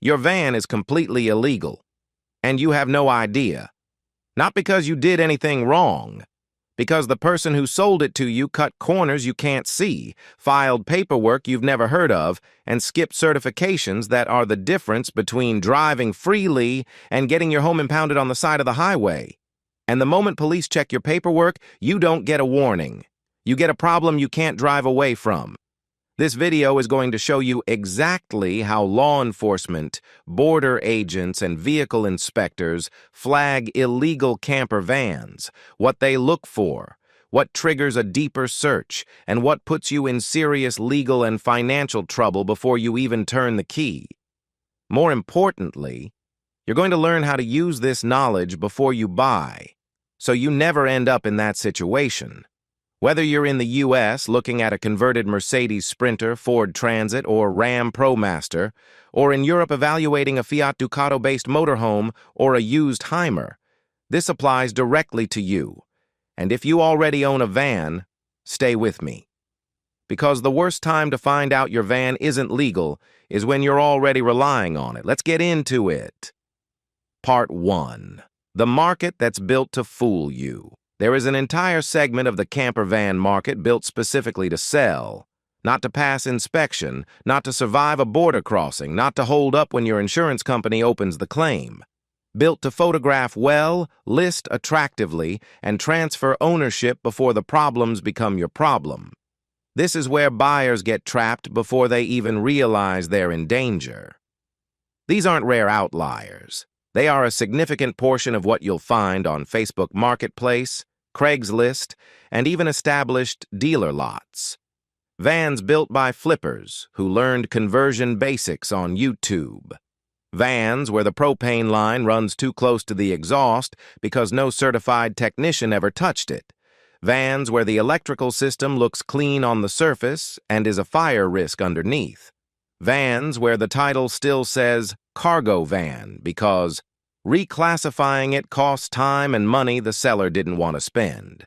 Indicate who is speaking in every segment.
Speaker 1: Your van is completely illegal, and you have no idea. Not because you did anything wrong, because the person who sold it to you cut corners you can't see, filed paperwork you've never heard of, and skipped certifications that are the difference between driving freely and getting your home impounded on the side of the highway. And the moment police check your paperwork, you don't get a warning. You get a problem you can't drive away from. This video is going to show you exactly how law enforcement, border agents, and vehicle inspectors flag illegal camper vans, what they look for, what triggers a deeper search, and what puts you in serious legal and financial trouble before you even turn the key. More importantly, you're going to learn how to use this knowledge before you buy, so you never end up in that situation. Whether you're in the U.S. looking at a converted Mercedes Sprinter, Ford Transit, or Ram ProMaster, or in Europe evaluating a Fiat Ducato-based motorhome or a used Hymer, this applies directly to you. And if you already own a van, stay with me. Because the worst time to find out your van isn't legal is when you're already relying on it. Let's get into it. Part 1. The market that's built to fool you. There is an entire segment of the camper van market built specifically to sell, not to pass inspection, not to survive a border crossing, not to hold up when your insurance company opens the claim. Built to photograph well, list attractively, and transfer ownership before the problems become your problem. This is where buyers get trapped before they even realize they're in danger. These aren't rare outliers. They are a significant portion of what you'll find on Facebook Marketplace, Craigslist, and even established dealer lots. Vans built by flippers who learned conversion basics on YouTube. Vans where the propane line runs too close to the exhaust because no certified technician ever touched it. Vans where the electrical system looks clean on the surface and is a fire risk underneath. Vans where the title still says cargo van because reclassifying it costs time and money the seller didn't want to spend.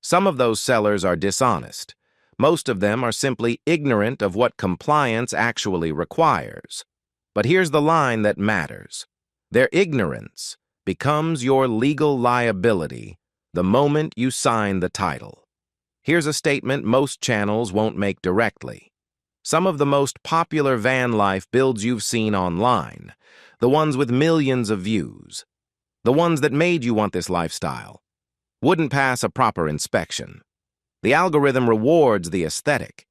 Speaker 1: Some of those sellers are dishonest. Most of them are simply ignorant of what compliance actually requires. But here's the line that matters. Their ignorance becomes your legal liability the moment you sign the title. Here's a statement most channels won't make directly. Some of the most popular van life builds you've seen online, the ones with millions of views, the ones that made you want this lifestyle, wouldn't pass a proper inspection. The algorithm rewards the aesthetic.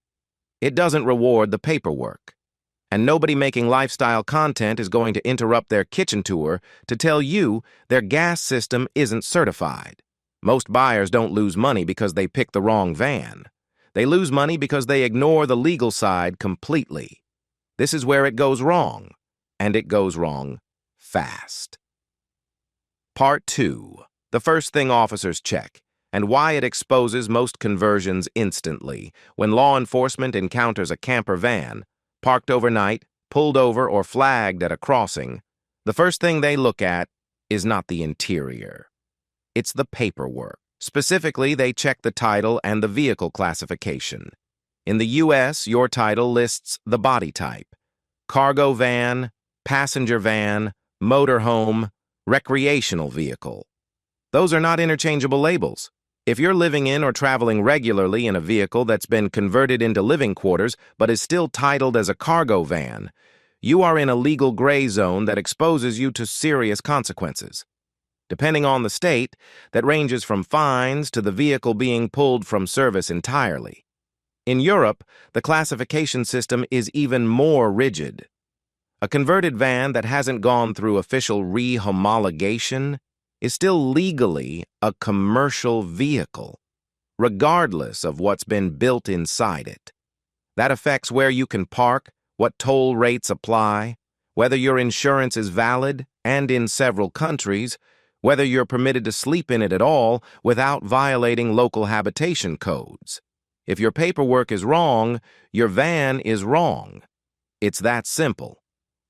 Speaker 1: It doesn't reward the paperwork. And nobody making lifestyle content is going to interrupt their kitchen tour to tell you their gas system isn't certified. Most buyers don't lose money because they pick the wrong van. They lose money because they ignore the legal side completely. This is where it goes wrong, and it goes wrong fast. Part 2. The first thing officers check, and why it exposes most conversions instantly when law enforcement encounters a camper van, parked overnight, pulled over, or flagged at a crossing. The first thing they look at is not the interior. It's the paperwork. Specifically, they check the title and the vehicle classification. In the U.S., your title lists the body type: cargo van, passenger van, motorhome, recreational vehicle. Those are not interchangeable labels. If you're living in or traveling regularly in a vehicle that's been converted into living quarters but is still titled as a cargo van, you are in a legal gray zone that exposes you to serious consequences. Depending on the state, that ranges from fines to the vehicle being pulled from service entirely. In Europe, the classification system is even more rigid. A converted van that hasn't gone through official re-homologation is still legally a commercial vehicle, regardless of what's been built inside it. That affects where you can park, what toll rates apply, whether your insurance is valid, and in several countries, whether you're permitted to sleep in it at all without violating local habitation codes. If your paperwork is wrong, your van is wrong. It's that simple.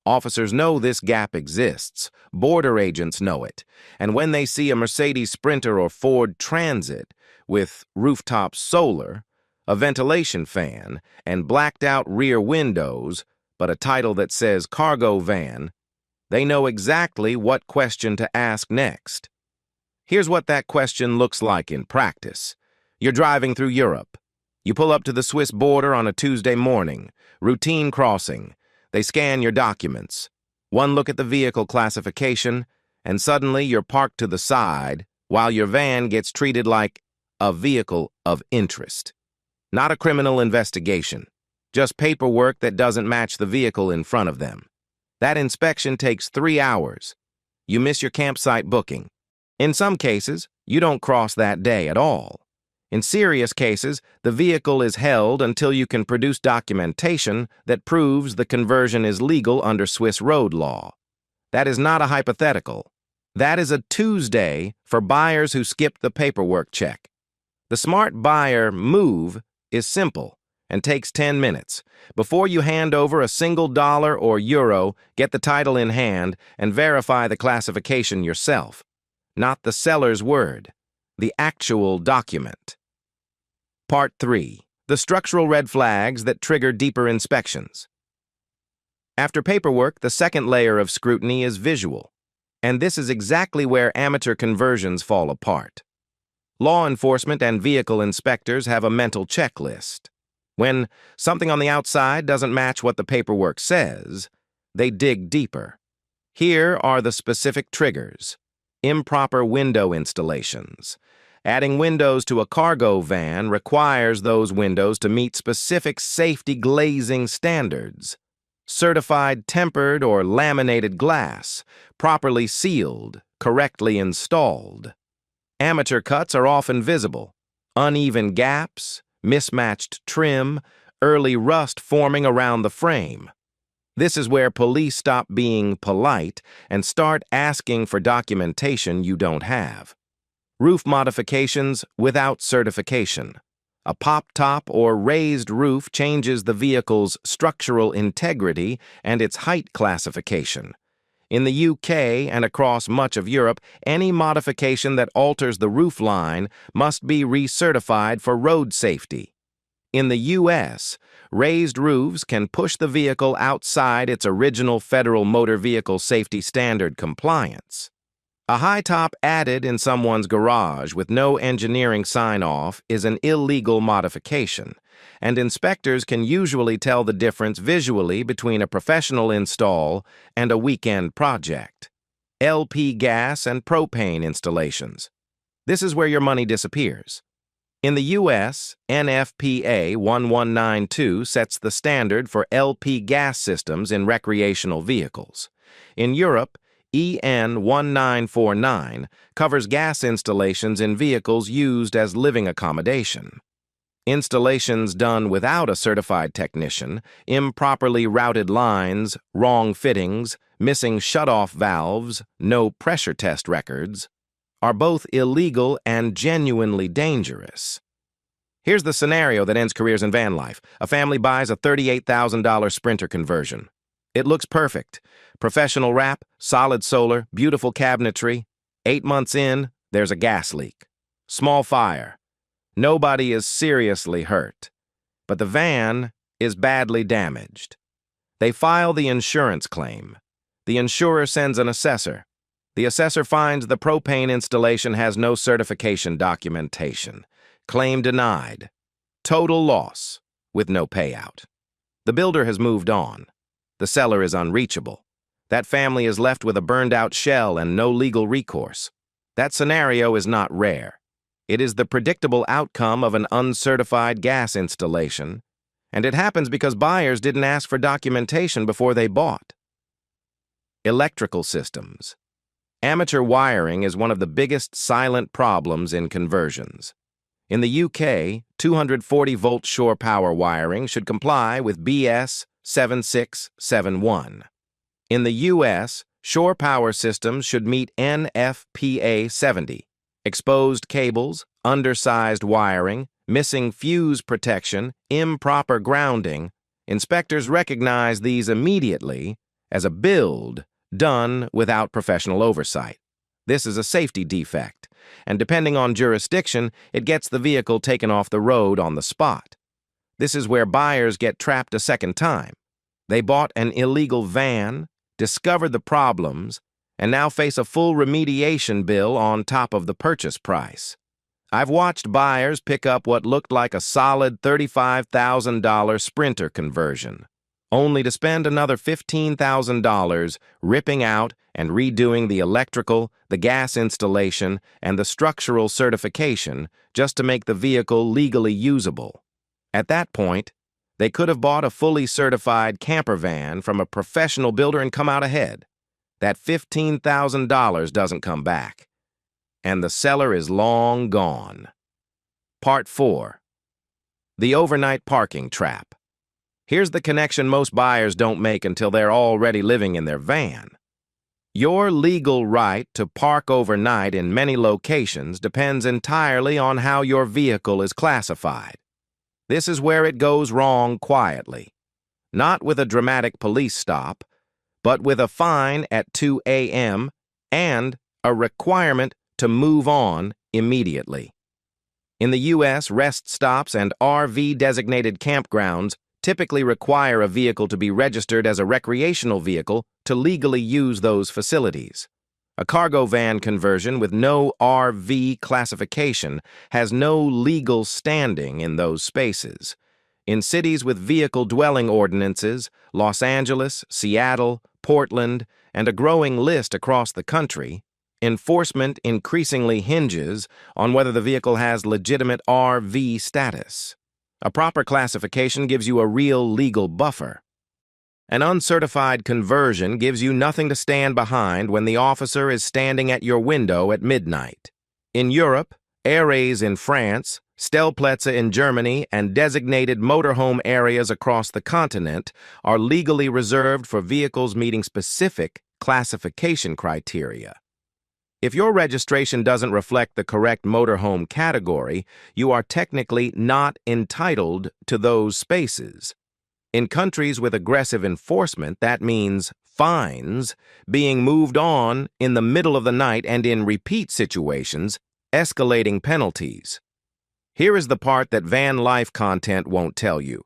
Speaker 1: Officers know this gap exists. Border agents know it. And when they see a Mercedes Sprinter or Ford Transit with rooftop solar, a ventilation fan, and blacked-out rear windows, but a title that says cargo van, they know exactly what question to ask next. Here's what that question looks like in practice. You're driving through Europe. You pull up to the Swiss border on a Tuesday morning. Routine crossing. They scan your documents. One look at the vehicle classification, and suddenly you're parked to the side while your van gets treated like a vehicle of interest. Not a criminal investigation, just paperwork that doesn't match the vehicle in front of them. That inspection takes 3 hours. You miss your campsite booking. In some cases, you don't cross that day at all. In serious cases, the vehicle is held until you can produce documentation that proves the conversion is legal under Swiss road law. That is not a hypothetical. That is a Tuesday for buyers who skip the paperwork check. The smart buyer move is simple and takes 10 minutes. Before you hand over a single dollar or euro, get the title in hand and verify the classification yourself. Not the seller's word, the actual document. Part 3. The structural red flags that trigger deeper inspections. After paperwork, the second layer of scrutiny is visual, and this is exactly where amateur conversions fall apart. Law enforcement and vehicle inspectors have a mental checklist. When something on the outside doesn't match what the paperwork says, they dig deeper. Here are the specific triggers. Improper window installations. Adding windows to a cargo van requires those windows to meet specific safety glazing standards. Certified tempered or laminated glass, properly sealed, correctly installed. Amateur cuts are often visible. Uneven gaps, mismatched trim, early rust forming around the frame. This is where police stop being polite and start asking for documentation you don't have. Roof modifications without certification. A pop-top or raised roof changes the vehicle's structural integrity and its height classification. In the UK and across much of Europe, any modification that alters the roof line must be recertified for road safety. In the US, raised roofs can push the vehicle outside its original Federal Motor Vehicle Safety Standard compliance. A high top added in someone's garage with no engineering sign-off is an illegal modification, and inspectors can usually tell the difference visually between a professional install and a weekend project. LP gas and propane installations. This is where your money disappears. In the U.S., NFPA 1192 sets the standard for LP gas systems in recreational vehicles. In Europe, EN 1949 covers gas installations in vehicles used as living accommodation. Installations done without a certified technician, improperly routed lines, wrong fittings, missing shutoff valves, no pressure test records, are both illegal and genuinely dangerous. Here's the scenario that ends careers in van life. A family buys a $38,000 Sprinter conversion. It looks perfect. Professional wrap, solid solar, beautiful cabinetry. 8 months in, there's a gas leak. Small fire. Nobody is seriously hurt, but the van is badly damaged. They file the insurance claim. The insurer sends an assessor. The assessor finds the propane installation has no certification documentation. Claim denied. Total loss, with no payout. The builder has moved on. The seller is unreachable. That family is left with a burned-out shell and no legal recourse. That scenario is not rare. It is the predictable outcome of an uncertified gas installation, and it happens because buyers didn't ask for documentation before they bought. Electrical systems. Amateur wiring is one of the biggest silent problems in conversions. In the UK, 240-volt shore power wiring should comply with BS 7671. In the US, shore power systems should meet NFPA 70. Exposed cables, undersized wiring, missing fuse protection, improper grounding. Inspectors recognize these immediately as a build done without professional oversight. This is a safety defect, and depending on jurisdiction, it gets the vehicle taken off the road on the spot. This is where buyers get trapped a second time. They bought an illegal van, discovered the problems, and now face a full remediation bill on top of the purchase price. I've watched buyers pick up what looked like a solid $35,000 Sprinter conversion, only to spend another $15,000 ripping out and redoing the electrical, the gas installation, and the structural certification just to make the vehicle legally usable. At that point, they could have bought a fully certified camper van from a professional builder and come out ahead. That $15,000 doesn't come back, and the seller is long gone. Part 4. The overnight parking trap. Here's the connection most buyers don't make until they're already living in their van. Your legal right to park overnight in many locations depends entirely on how your vehicle is classified. This is where it goes wrong quietly. Not with a dramatic police stop, but with a fine at 2 a.m. and a requirement to move on immediately. In the U.S., rest stops and RV-designated campgrounds typically require a vehicle to be registered as a recreational vehicle to legally use those facilities. A cargo van conversion with no RV classification has no legal standing in those spaces. In cities with vehicle dwelling ordinances, Los Angeles, Seattle, Portland, and a growing list across the country, enforcement increasingly hinges on whether the vehicle has legitimate RV status. A proper classification gives you a real legal buffer. An uncertified conversion gives you nothing to stand behind when the officer is standing at your window at midnight. In Europe, Aires in France, Stellplätze in Germany, and designated motorhome areas across the continent are legally reserved for vehicles meeting specific classification criteria. If your registration doesn't reflect the correct motorhome category, you are technically not entitled to those spaces. In countries with aggressive enforcement, that means fines, being moved on in the middle of the night, and in repeat situations, escalating penalties. Here is the part that van life content won't tell you.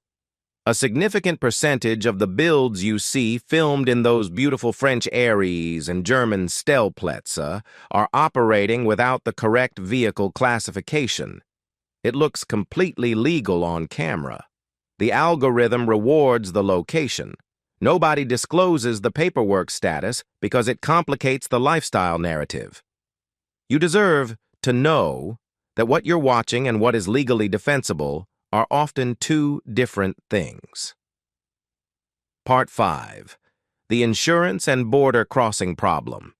Speaker 1: A significant percentage of the builds you see filmed in those beautiful French Aires and German Stellplätze are operating without the correct vehicle classification. It looks completely legal on camera. The algorithm rewards the location. Nobody discloses the paperwork status because it complicates the lifestyle narrative. You deserve to know that what you're watching and what is legally defensible are often two different things. Part 5. The insurance and border crossing problem.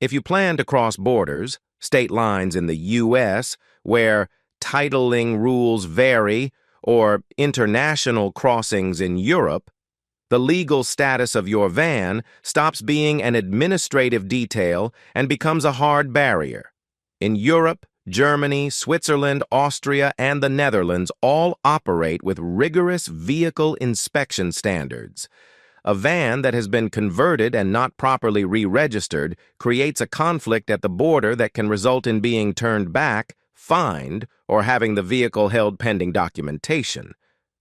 Speaker 1: If you plan to cross borders, state lines in the U.S., where titling rules vary, or international crossings in Europe, the legal status of your van stops being an administrative detail and becomes a hard barrier. In Europe, Germany, Switzerland, Austria, and the Netherlands all operate with rigorous vehicle inspection standards. A van that has been converted and not properly re-registered creates a conflict at the border that can result in being turned back, fined, or having the vehicle held pending documentation.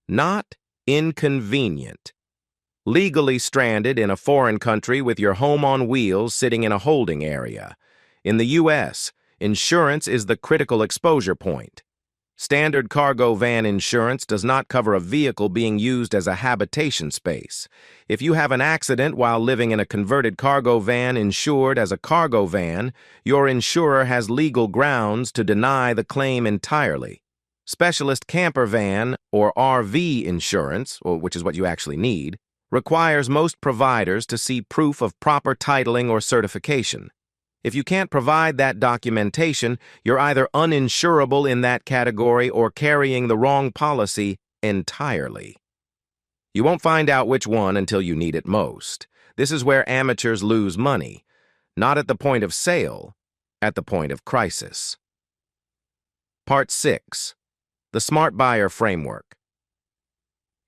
Speaker 1: Not inconvenient. Legally stranded in a foreign country with your home on wheels sitting in a holding area. In the U.S., insurance is the critical exposure point. Standard cargo van insurance does not cover a vehicle being used as a habitation space. If you have an accident while living in a converted cargo van insured as a cargo van, your insurer has legal grounds to deny the claim entirely. Specialist camper van, or RV insurance, which is what you actually need, requires most providers to see proof of proper titling or certification. If you can't provide that documentation, you're either uninsurable in that category or carrying the wrong policy entirely. You won't find out which one until you need it most. This is where amateurs lose money, not at the point of sale, at the point of crisis. Part 6. The Smart Buyer Framework.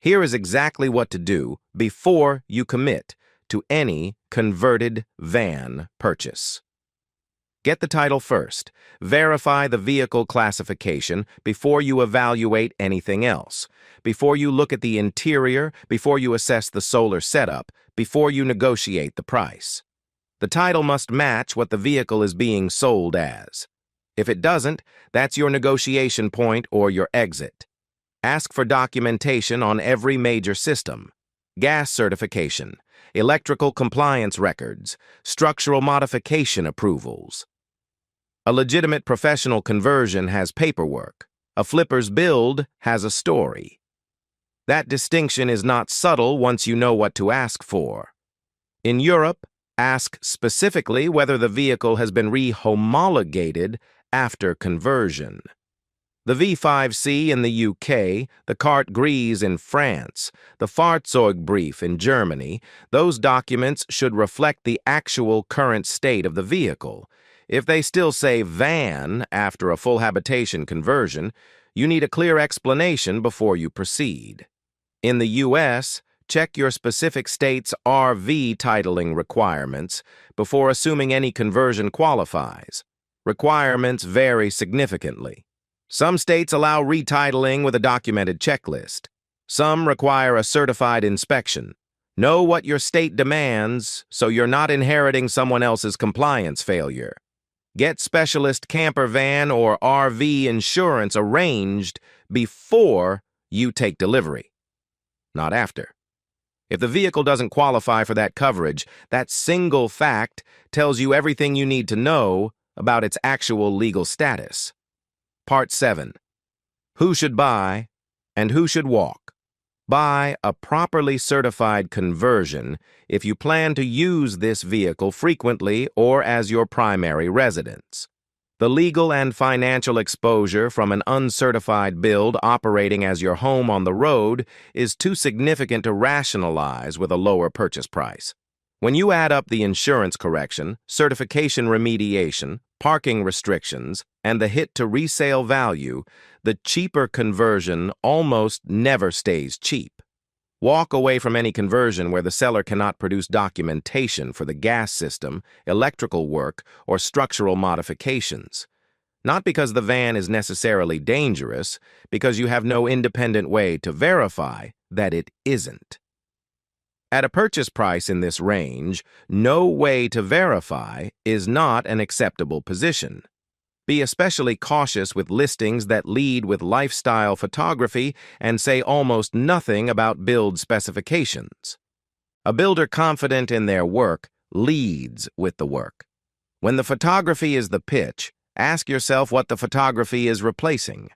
Speaker 1: Here is exactly what to do before you commit to any converted van purchase. Get the title first. Verify the vehicle classification before you evaluate anything else. Before you look at the interior, before you assess the solar setup, before you negotiate the price. The title must match what the vehicle is being sold as. If it doesn't, that's your negotiation point or your exit. Ask for documentation on every major system. Gas certification, electrical compliance records, structural modification approvals. A legitimate professional conversion has paperwork. A flipper's build has a story. That distinction is not subtle once you know what to ask for. In Europe, ask specifically whether the vehicle has been re-homologated after conversion. The V5C in the UK, the Carte Grise in France, the Fahrzeugbrief in Germany, those documents should reflect the actual current state of the vehicle. If they still say van after a full habitation conversion, you need a clear explanation before you proceed. In the US, check your specific state's RV titling requirements before assuming any conversion qualifies. Requirements vary significantly. Some states allow retitling with a documented checklist. Some require a certified inspection. Know what your state demands so you're not inheriting someone else's compliance failure. Get specialist camper van or RV insurance arranged before you take delivery, not after. If the vehicle doesn't qualify for that coverage, that single fact tells you everything you need to know about its actual legal status. Part 7. Who should buy and who should walk? Buy a properly certified conversion if you plan to use this vehicle frequently or as your primary residence. The legal and financial exposure from an uncertified build operating as your home on the road is too significant to rationalize with a lower purchase price. When you add up the insurance correction, certification remediation, parking restrictions, and the hit to resale value, the cheaper conversion almost never stays cheap. Walk away from any conversion where the seller cannot produce documentation for the gas system, electrical work, or structural modifications. Not because the van is necessarily dangerous, because you have no independent way to verify that it isn't. At a purchase price in this range, no way to verify is not an acceptable position. Be especially cautious with listings that lead with lifestyle photography and say almost nothing about build specifications. A builder confident in their work leads with the work. When the photography is the pitch, ask yourself what the photography is replacing.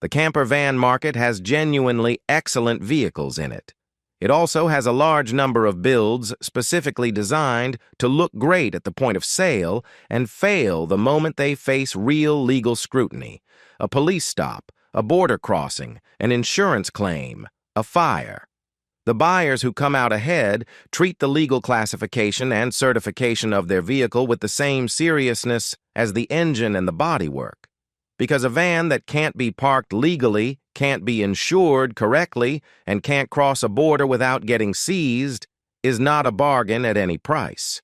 Speaker 1: The camper van market has genuinely excellent vehicles in it. It also has a large number of builds specifically designed to look great at the point of sale and fail the moment they face real legal scrutiny, a police stop, a border crossing, an insurance claim, a fire. The buyers who come out ahead treat the legal classification and certification of their vehicle with the same seriousness as the engine and the bodywork. Because a van that can't be parked legally, can't be insured correctly, and can't cross a border without getting seized is not a bargain at any price.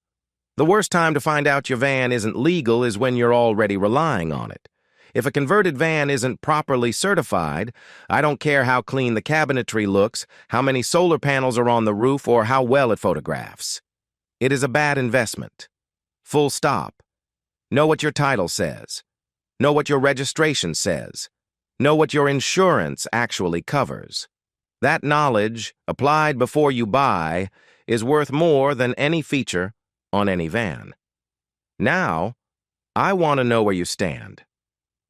Speaker 1: The worst time to find out your van isn't legal is when you're already relying on it. If a converted van isn't properly certified, I don't care how clean the cabinetry looks, how many solar panels are on the roof, or how well it photographs. It is a bad investment. Full stop. Know what your title says. Know what your registration says. Know what your insurance actually covers. That knowledge, applied before you buy, is worth more than any feature on any van. Now, I want to know where you stand.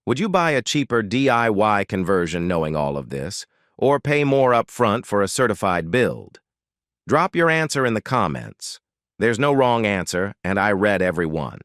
Speaker 1: Would you buy a cheaper DIY conversion knowing all of this, or pay more up front for a certified build? Drop your answer in the comments. There's no wrong answer, and I read every one.